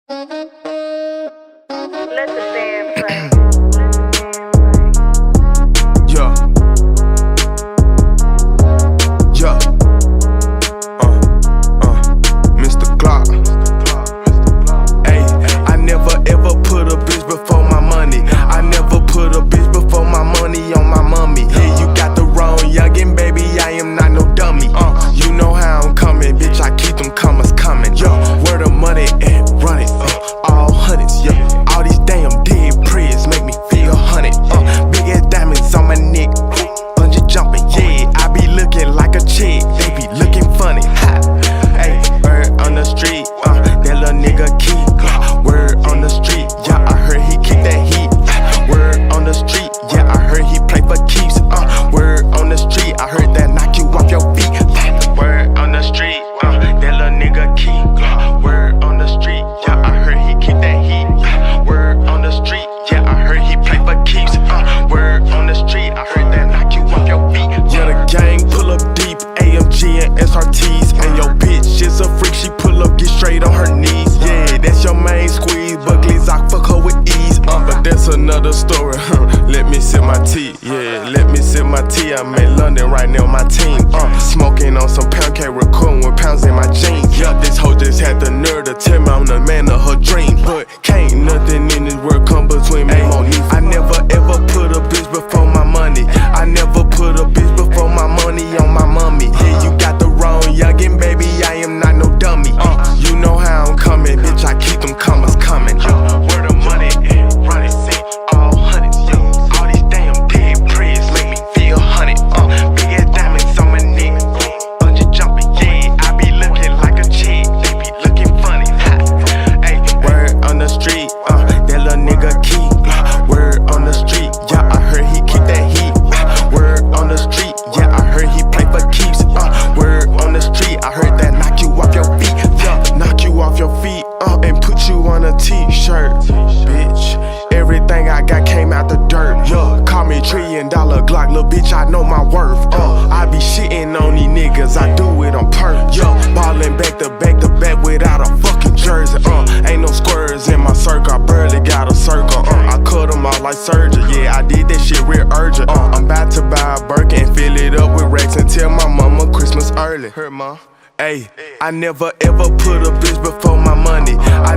Let the band play. Yeah. Yeah. Mr. Glock. Ayy, I never ever put a bitch before my money. I never put a bitch before my money on my mommy. Yeah, you got the wrong youngin', baby, I am not no dummy. You know how I'm coming, bitch, I keep them commas coming. Yo, where the money at, run it, all hundreds, yeah. All these damn dead prayers make me feel hunted. Big ass diamonds on my neck, bungee jumping, yeah. I be looking like a chick, they be looking funny. Ayy, word on the street, that little nigga keep. Word on the street, yeah, I heard he keep that heat. Word on the street, yeah, I heard he play for keeps. Word on the street, I heard that knock you off your feet. Word on the street, that little nigga keep. Word on the street, yeah, I heard he keep that heat. Word on the street, yeah, I heard he play for keeps. Word on the street, I heard that knock you off your feet. Yeah, the gang pull up deep, AMG and SRTs. And your bitch is a freak, she pull up, get straight on her knees. Yeah, that's your main squeeze, but Glizzock fuck her with ease. But that's another story. Let me sip my tea, yeah, let me sip my tea. I'm in London right now, my team. Smoking on some pound cake, recording with pounds in my jeans. Yeah, this hoe just had the nerve to tell me I'm the man of her dreams. But can't nothing in this world come between me and Monique. I never ever put a bitch before my money. I never put a bitch before my money on my mommy. Yeah, you got the wrong youngin', baby, I am not no dummy. You know how I'm coming, bitch, I keep them commas coming. Where the money at, run it, see, all hundreds, yo. All these damn dead prayers make me feel hunted. Big ass diamonds on my neck, bungee jumping, yeah. I be looking like a chick, they be looking funny. Ayy, word on the street, that little nigga keep. Word on the street, yeah, I heard he keep that heat. Word on the street, yeah, I heard he play for keeps. Word on the street, I heard that knock you off your feet. Yeah, knock you off your feet, and put you on a t-shirt, bitch. Everything I got came out the dirt. Yeah, call me $1 trillion Glock, little bitch, I know my worth. I be shitting on these niggas, I do it on purpose. Yo, ballin' back to back without a fucking jersey. Ain't no squares in my circle, I barely got a circle. I cut them off like surgery, yeah, I did that shit real urgent. I'm about to buy a Birkin and fill it up with racks and tell my mama Christmas early. Her mom. Ayy, I never ever put a bitch before my money. I